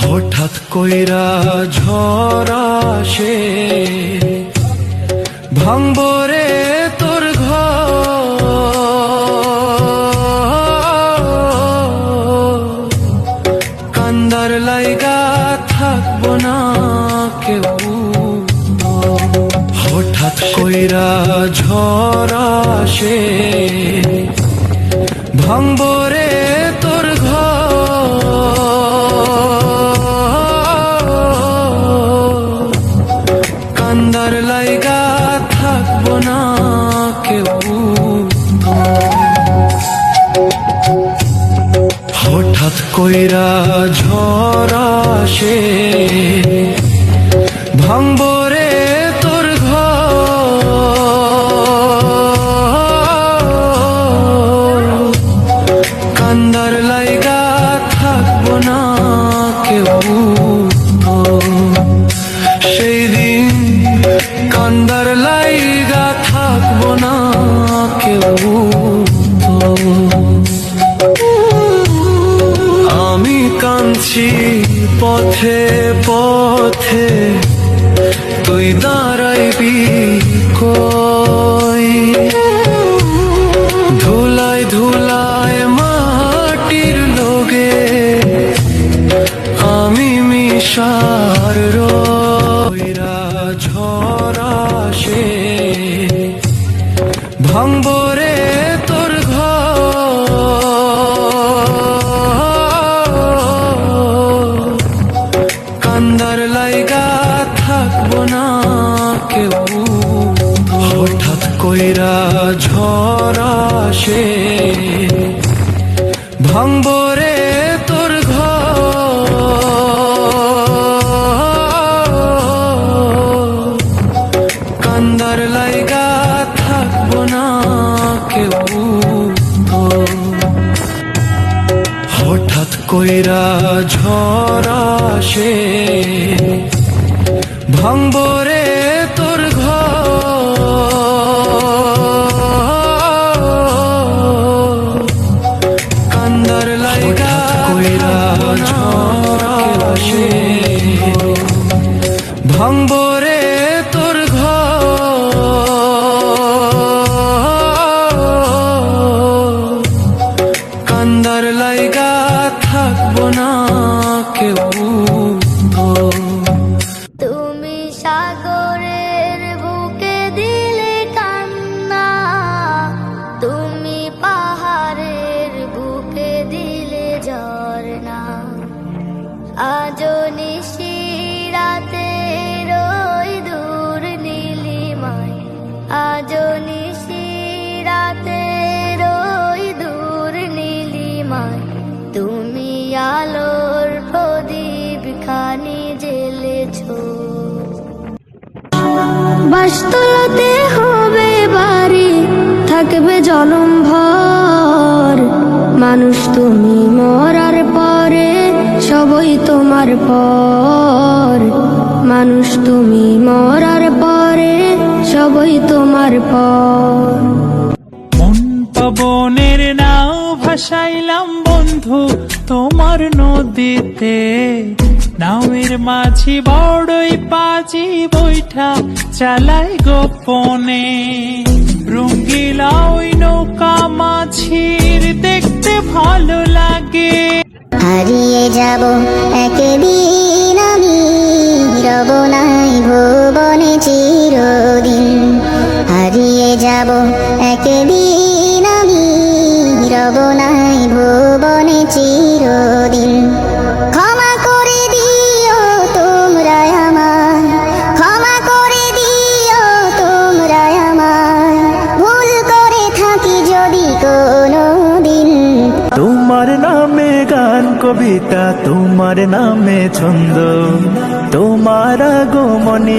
হঠাৎ কইরা ঝড় আসে, ভাঙবো রে তোর ঘর। কান্দার লাইগা থাকবো না কেউ। হঠাৎ কইরা ঝড় আসে, ভাঙবো রে তোর ঘর। কান্দার লাইগা থাকবো না কেউ। হঠাৎ কইরা ঝড় আসে, ভাঙবো রে তোর ঘর। কান্দার লাইগা থাকবো না কেউ। সেই দিন কান্দার লাইগা থাকবো না কেউ। আমি কাঁদছি পথে পথে, তুই দাঁড়াইবি কই? ধুলায় ধুলায় মাটির লোগে আমি মিশার রইরা। ঝড় আসে, ভাঙবো রে তোর ঘর। কান্দার লাইগা থাকবো না কেউ। হঠাৎ কইরা ঝড় আসে, ভাঙবো রে তোর ঘর। কান্দার লাইগা থাকবো না কেউ। হঠাৎ কইরা ঝড় আসে, ভাঙবো রে তোর ঘর। কান্দার লাইগা কইরা ঝড় আসে, ভাঙবো রে তোর ঘর। কান্দার লাইগা থাকবো না কেউ। তুমি সাগরের বুকে দিলে কান্না, তুমি পাহাড়ের বুকে দিলে ঝরনা। আজও নিশিরাতে রই দূর নীলিমায়, আজও নিশিরাতে রই দূর নীলিমায়। তুমি আলোর প্রদীপ খানি জ্বেলেছো। বাসতলাতে হবে বাড়ি, থাকবে জনম ভর। মানুষ তুমি মরার পরে সবই তোমার পর। মানুষ তুমি মরার পরে সবই তোমার পর। মন পবনের নাও ভাসাইলাম বন্ধু তোমার নদীতে। নামের মাঝি বড়ই পাজি বৈঠা চালাই গোপনে। রঙ্গিলা ওই নৌকা মাঝির দেখতে ভালো লাগে। হারিয়ে যাব একদিন আমি, রব নাই ভুবনে চিরদিন। হারিয়ে যাব একদিন আমি, রব নাই ভুবনে চিরদিন। ক্ষমা করে দিও তোমরা আমায়, ক্ষমা করে দিও তোমরা আমায়। ভুল করে থাকি যদি কোনো দিন। তোমার নামে গান কবিতা, তোমার নামে ছন্দ, তোমার আগমনে